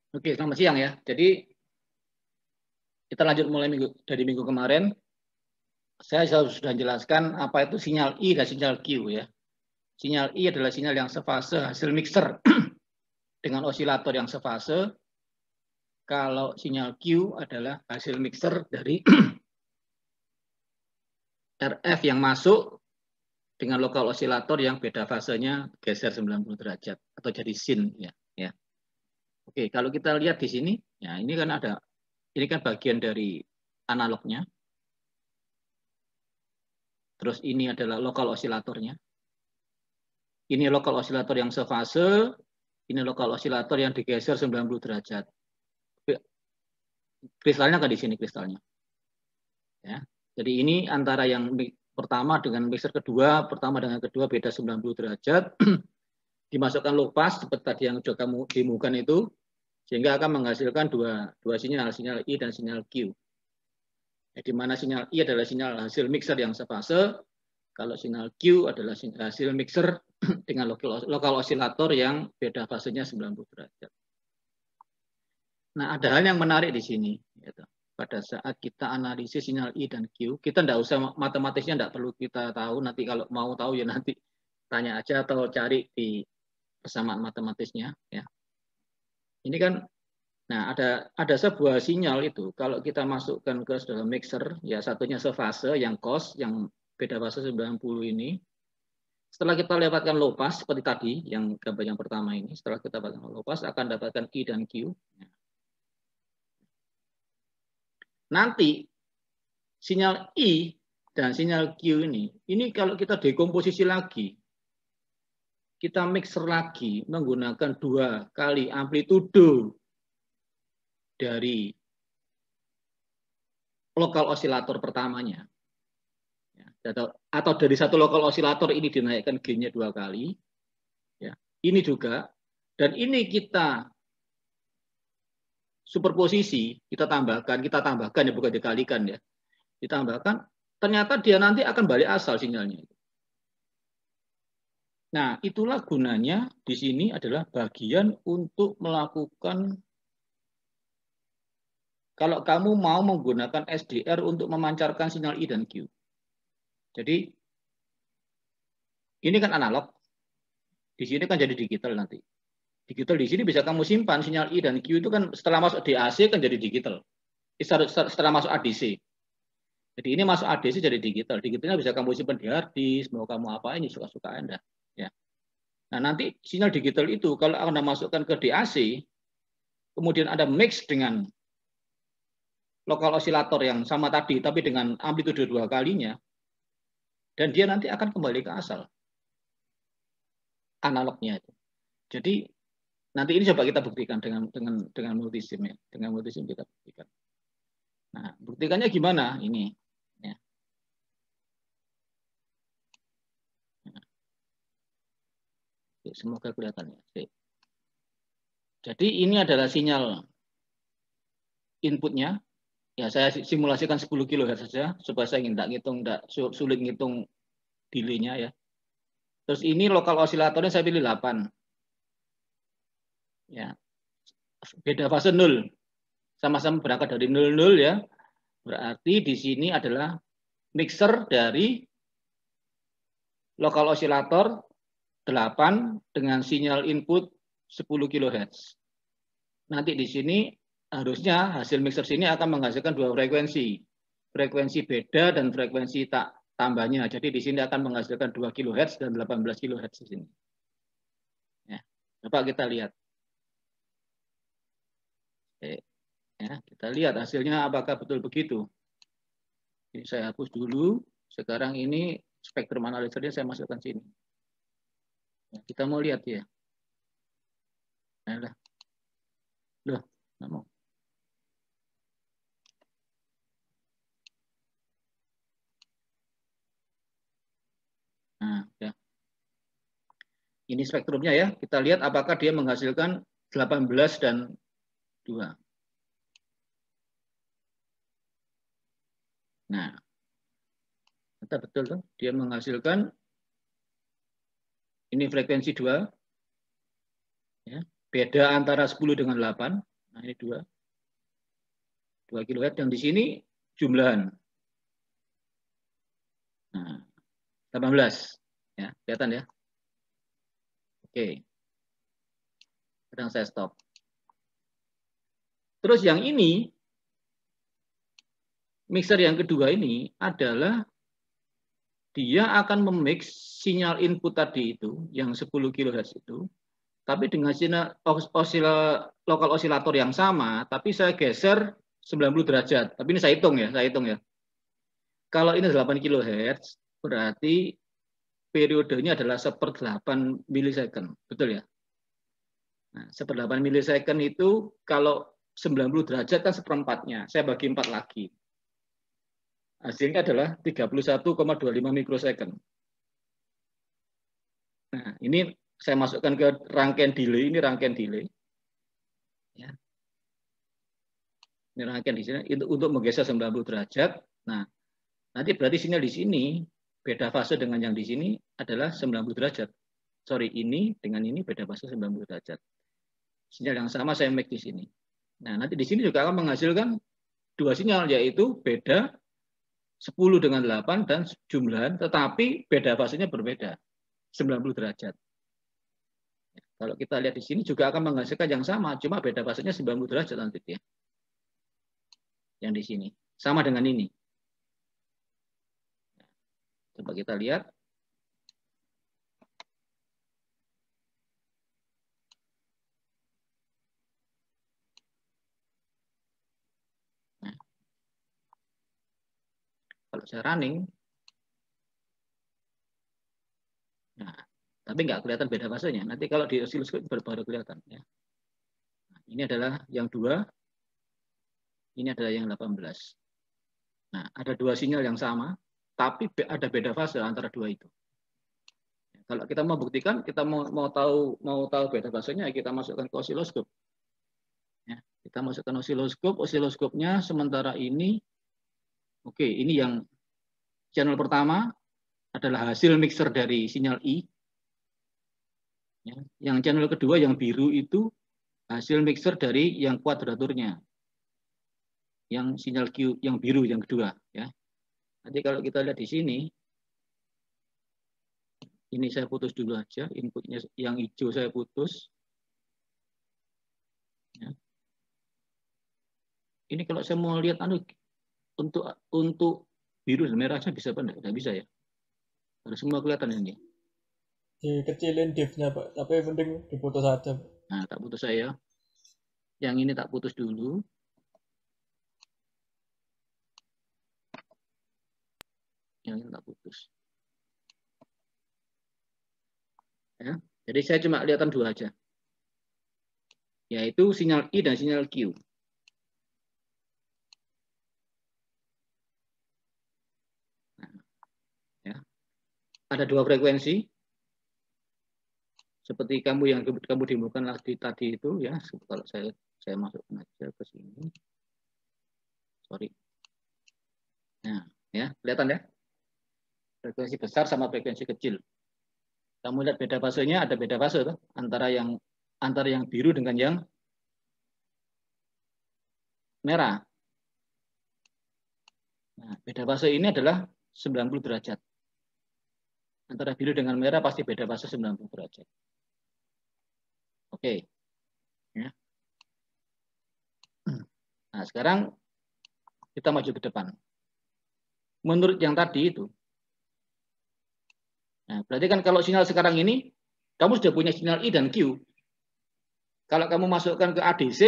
Oke, selamat siang ya. Jadi kita lanjut mulai dari minggu kemarin. Saya sudah jelaskan apa itu sinyal I dan sinyal Q ya. Sinyal I adalah sinyal yang sefase hasil mixer dengan osilator yang sefase. Kalau sinyal Q adalah hasil mixer dari RF yang masuk dengan lokal osilator yang beda fasenya geser 90 derajat atau jadi sin ya. Oke, kalau kita lihat di sini, ya ini kan bagian dari analognya. Terus ini adalah lokal osilatornya. Ini lokal osilator yang sefase, ini lokal osilator yang digeser 90 derajat. Kristalnya kan di sini kristalnya. Ya. Jadi ini antara yang pertama dengan mixer kedua, pertama dengan kedua beda 90 derajat. Dimasukkan low pass seperti tadi yang sudah kamu demokan itu, sehingga akan menghasilkan dua sinyal I dan sinyal Q. Ya, di mana sinyal I adalah sinyal hasil mixer yang sefase, kalau sinyal Q adalah hasil mixer dengan lokal osilator yang beda fasenya 90 derajat. Nah, ada hal yang menarik di sini. Gitu. Pada saat kita analisis sinyal I dan Q, kita tidak usah matematisnya, tidak perlu kita tahu. Nanti kalau mau tahu ya nanti tanya aja atau cari di persamaan matematisnya. Ya. Ini kan, nah ada sebuah sinyal itu. Kalau kita masukkan ke dalam mixer, ya satunya sefase, yang cos, yang beda fase 90 ini. Setelah kita lewatkan low pass seperti tadi, yang gambar yang pertama ini, setelah kita lewatkan low pass akan dapatkan I dan Q. Nanti sinyal I dan sinyal Q ini kalau kita dekomposisi lagi, kita mixer lagi menggunakan 2 kali amplitudo dari lokal osilator pertamanya, atau dari satu lokal osilator ini dinaikkan gainnya 2 kali, ya, ini juga, dan ini kita superposisi, kita tambahkan ya, bukan dikalikan ya, ditambahkan, ternyata dia nanti akan balik asal sinyalnya. Nah, itulah gunanya di sini adalah bagian untuk melakukan, kalau kamu mau menggunakan SDR untuk memancarkan sinyal I dan Q. Jadi, ini kan analog, di sini kan jadi digital nanti. Digital di sini bisa kamu simpan sinyal I dan Q itu kan setelah masuk DAC kan jadi digital. Setelah masuk ADC. Jadi ini masuk ADC jadi digital. Digitalnya bisa kamu simpan di hard disk, mau kamu apain, suka-suka Anda. Ya. Nah, nanti sinyal digital itu kalau Anda masukkan ke DAC, kemudian Anda mix dengan lokal osilator yang sama tadi, tapi dengan amplitude 2 kalinya, dan dia nanti akan kembali ke asal analognya itu. Jadi nanti ini coba kita buktikan dengan multisim ya, dengan multisim kita buktikan. Nah, buktikannya gimana ini? Ya. Semoga kelihatan ya. Jadi ini adalah sinyal inputnya. Ya, saya simulasikan 10 kHz saja supaya saya tidak sulit ngitung delay-nya ya. Terus ini lokal osilatornya saya pilih 8. Ya. Beda fase 0. Sama-sama berangkat dari 00 ya. Berarti di sini adalah mixer dari lokal osilator 8 dengan sinyal input 10 kHz. Nanti di sini harusnya hasil mixer sini akan menghasilkan 2 frekuensi. Frekuensi beda dan frekuensi tak tambahnya. Jadi di sini akan menghasilkan 2 kHz dan 18 kHz di sini. Ya, coba kita lihat. Ya, kita lihat hasilnya apakah betul begitu. Ini saya hapus dulu. Sekarang ini spektrum analisernya saya masukkan sini. Ya, kita mau lihat ya. Nah, loh, nggak mau. Nah, ya. Ini spektrumnya ya. Kita lihat apakah dia menghasilkan 18 dan 2. Nah, kita betul tuh. Dia menghasilkan ini frekuensi 2. Ya. Beda antara 10 dengan 8. Nah, ini 2 kHz, yang di sini jumlahan. Nah, 18. Ya, kelihatan ya. Oke. Sekarang saya stop. Terus yang ini, mixer yang kedua ini adalah dia akan memix sinyal input tadi itu, yang 10 kHz itu, tapi dengan sinyal lokal osilator yang sama, tapi saya geser 90 derajat. Tapi ini saya hitung ya. Kalau ini 8 kHz, berarti periodenya adalah 1/8 milisecond. Betul ya? Nah, 1/8 milisecond itu kalau 90 derajat kan 1/4-nya. Saya bagi 4 lagi. Hasilnya adalah 31,25 mikrosecond. Nah, ini saya masukkan ke rangkaian delay. Ini rangkaian delay. Ya. Ini rangkaian di sini untuk menggeser 90 derajat. Nah, nanti berarti sinyal di sini beda fase dengan yang di sini adalah 90 derajat. Sorry, ini dengan ini beda fase 90 derajat. Sinyal yang sama saya make di sini. Nah, nanti di sini juga akan menghasilkan 2 sinyal, yaitu beda 10 dengan 8 dan jumlahan, tetapi beda fasenya berbeda, 90 derajat. Kalau kita lihat di sini juga akan menghasilkan yang sama, cuma beda fasenya 90 derajat nanti ya. Yang di sini. Sama dengan ini. Coba kita lihat. Nah, kalau saya running, nah, tapi nggak kelihatan beda fasenya. Nanti kalau di oscilloscope baru kelihatan. Ya. Nah, ini adalah yang 2, ini adalah yang 18. Nah, ada 2 sinyal yang sama, tapi ada beda fase antara 2 itu. Kalau kita mau buktikan, kita mau tahu beda fasenya, kita masukkan ke osiloskop. Ya, kita masukkan osiloskopnya sementara ini, oke, ini yang channel pertama adalah hasil mixer dari sinyal I. Ya, yang channel kedua yang biru itu hasil mixer dari yang kuadraturnya. Yang sinyal Q yang biru yang kedua. Ya. Nanti kalau kita lihat di sini, ini saya putus dulu aja, inputnya yang hijau saya putus. Ya. Ini kalau saya mau lihat untuk biru dan merahnya bisa apa enggak? Tidak bisa ya. Harus semua kelihatan ini. Dikecilin div-nya, Pak. Tapi penting diputus aja, Pak. Nah, tak putus saya. Yang ini tak putus dulu. Yang ini tak putus. Ya. Jadi saya cuma kelihatan 2 aja. Yaitu sinyal I dan sinyal Q. Nah, ya. Ada 2 frekuensi. Seperti yang kamu demokan tadi itu ya. Kalau saya masukkan aja ke sini. Sorry. Nah, ya, kelihatan ya. Frekuensi besar sama frekuensi kecil. Kamu lihat beda fasenya, ada beda fase tuh, antara yang biru dengan yang merah. Nah, beda fase ini adalah 90 derajat. Antara biru dengan merah pasti beda fase 90 derajat. Oke. Ya. Nah, sekarang kita maju ke depan. Menurut yang tadi itu, nah, berarti kan kalau sinyal sekarang ini, kamu sudah punya sinyal I dan Q. Kalau kamu masukkan ke ADC,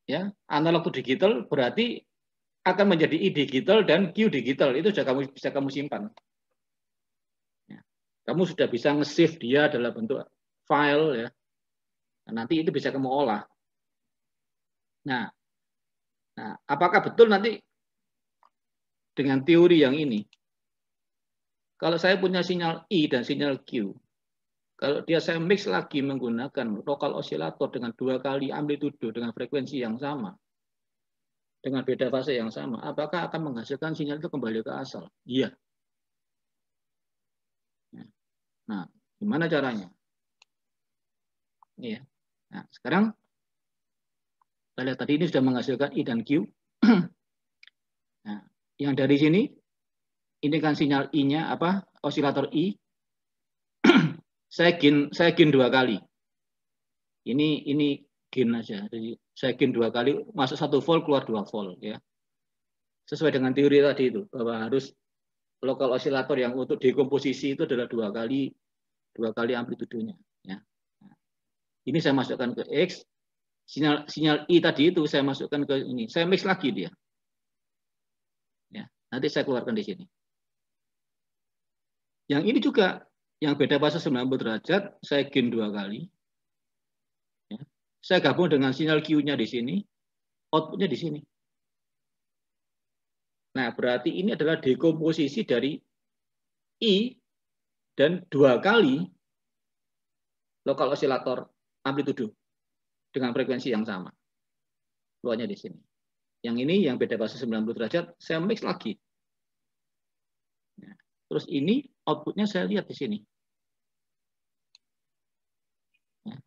ya, analog to digital, berarti akan menjadi I digital dan Q digital. Itu sudah bisa kamu simpan. Ya. Kamu sudah bisa nge-save dia dalam bentuk file, ya. Nah, nanti itu bisa kamu olah. Nah, apakah betul nanti dengan teori yang ini? Kalau saya punya sinyal I dan sinyal Q, kalau dia saya mix lagi menggunakan lokal osilator dengan 2 kali amplitudo dengan frekuensi yang sama, dengan beda fase yang sama, apakah akan menghasilkan sinyal itu kembali ke asal? Iya. Nah, gimana caranya? Iya. Nah, sekarang Kita lihat tadi ini sudah menghasilkan I dan Q. Nah, yang dari sini, ini kan sinyal I-nya apa? Osilator I. saya gain 2 kali. Ini gain aja. Jadi saya gain 2 kali, masuk 1 volt, keluar 2 volt ya. Sesuai dengan teori tadi itu, bahwa harus lokal osilator yang untuk dekomposisi itu adalah 2 kali amplitudenya ya. Nah, ini saya masukkan ke X. Sinyal I tadi itu saya masukkan ke ini. Saya mix lagi dia. Ya, nanti saya keluarkan di sini. Yang ini juga yang beda fase 90 derajat, saya gain 2 kali. Ya. Saya gabung dengan sinyal Q-nya di sini, outputnya di sini. Nah, berarti ini adalah dekomposisi dari I dan 2 kali lokal osilator amplitudo dengan frekuensi yang sama. Keluarnya di sini. Yang ini yang beda fase 90 derajat, saya mix lagi. Nah, terus ini outputnya saya lihat di sini. Nah,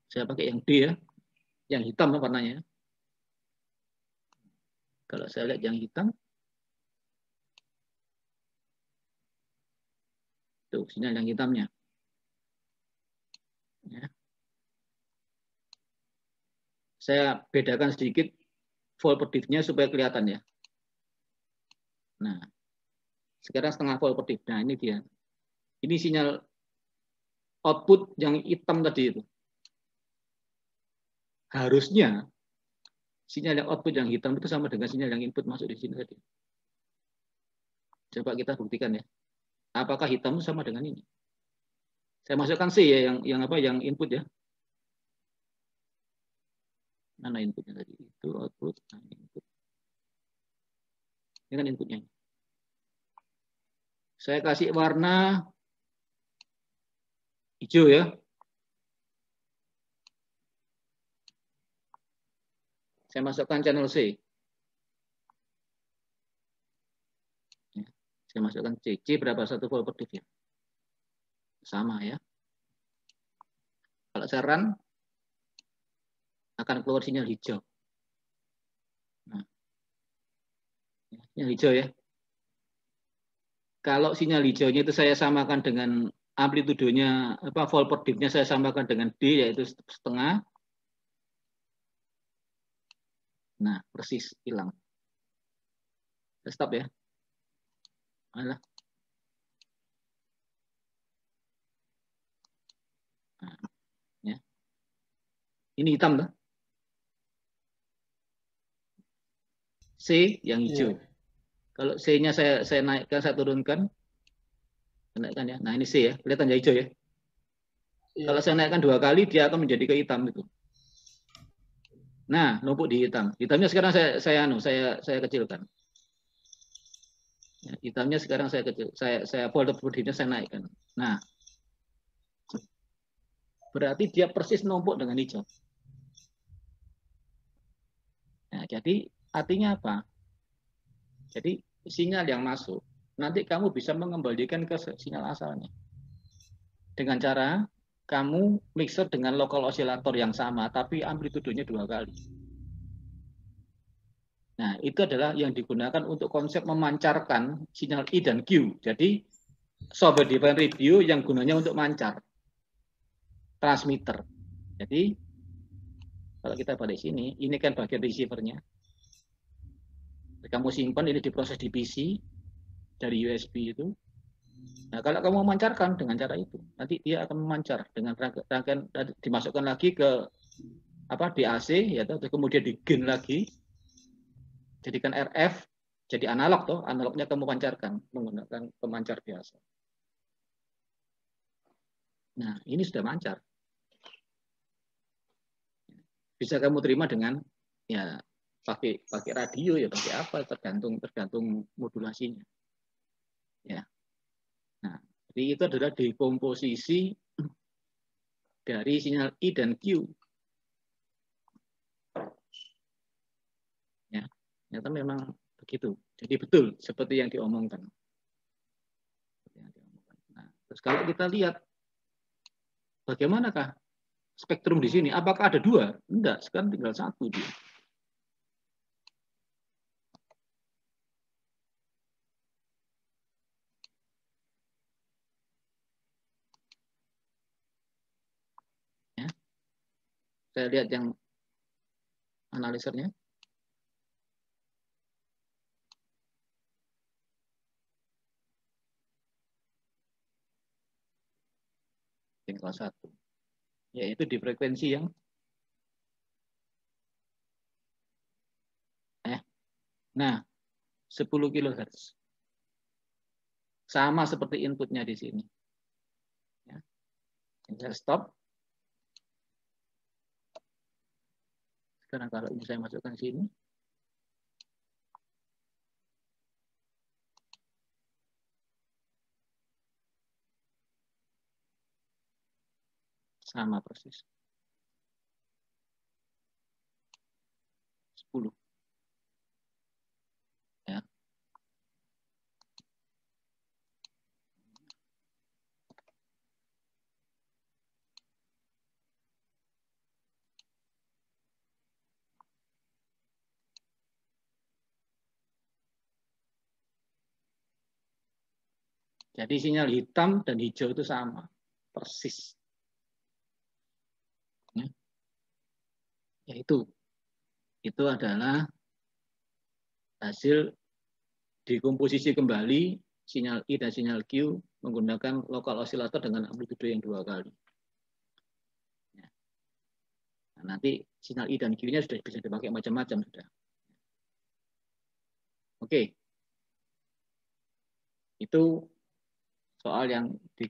saya pakai yang D ya, yang hitam warnanya. Kalau saya lihat yang hitam, tuh sinyal yang hitamnya. Ya. Saya bedakan sedikit volt per diff-nya supaya kelihatan ya. Nah, sekarang setengah volt per diff. Nah, ini dia. Ini sinyal output yang hitam tadi itu. Harusnya sinyal yang output yang hitam itu sama dengan sinyal yang input masuk di sini tadi. Coba kita buktikan ya. Apakah hitam sama dengan ini? Saya masukkan C ya, yang apa? Yang input ya. Mana inputnya tadi? Itu output. Nah, input. Ini kan inputnya. Saya kasih warna hijau ya. Saya masukkan channel C. Saya masukkan C. C berapa? 1 volt per diff ya? Sama ya. Kalau saya run, akan keluar sinyal hijau. Nah, sinyal hijau ya. Kalau sinyal hijaunya itu saya samakan dengan amplitudonya, apa volt per diff-nya saya samakan dengan D, yaitu setengah. Nah, persis hilang. Stop ya. Alah. Nah, ya. Ini hitam tuh. C yang hijau. Yeah. Kalau C-nya saya naikkan, saya turunkan. Naikkan ya. Nah, ini C ya. Kelihatan ya hijau ya. Yeah. Kalau saya naikkan 2 kali, dia akan menjadi ke hitam itu. Nah, numpuk di hitam. Hitamnya sekarang saya kecilkan. Ya, hitamnya sekarang saya kecil. Saya volt per diff-nya saya naikkan. Nah, berarti dia persis numpuk dengan hijau. Nah, jadi artinya apa? Jadi sinyal yang masuk, nanti kamu bisa mengembalikan ke sinyal asalnya. Dengan cara kamu mixer dengan lokal osilator yang sama, tapi amplitudenya 2 kali. Nah, itu adalah yang digunakan untuk konsep memancarkan sinyal I dan Q. Jadi, software defined radio yang gunanya untuk mancar. Transmitter. Jadi, kalau kita balik sini, ini kan bagian receiver-nya. Kamu simpan ini diproses di PC dari USB itu. Nah, kalau kamu memancarkan dengan cara itu, nanti dia akan memancar dengan rangkaian dimasukkan lagi ke apa DAC ya, kemudian di gain lagi, jadikan RF, jadi analog toh, analognya kamu pancarkan menggunakan pemancar biasa. Nah, ini sudah mancar. Bisa kamu terima dengan ya pakai radio ya, pakai apa, tergantung modulasinya. Ya. Nah, jadi itu adalah dekomposisi dari sinyal I dan Q. Ya, ternyata memang begitu. Jadi betul seperti yang diomongkan. Nah, terus kalau kita lihat bagaimanakah spektrum di sini. Apakah ada dua? Enggak, sekarang tinggal satu dia. Ya. Saya lihat yang analisernya. Tinggal satu. Yaitu di frekuensi yang nah 10 kHz. Sama seperti inputnya di sini. Ya. Saya stop. Sekarang kalau ini saya masukkan sini. Sama persis. 10. Ya. Jadi sinyal hitam dan hijau itu sama. Persis. Ya. Yaitu. Itu adalah hasil dekomposisi kembali sinyal I dan sinyal Q menggunakan lokal osilator dengan amplitudo yang 2 kali. Nah, nanti sinyal I dan Q-nya sudah bisa dipakai macam-macam sudah. Oke. Itu soal yang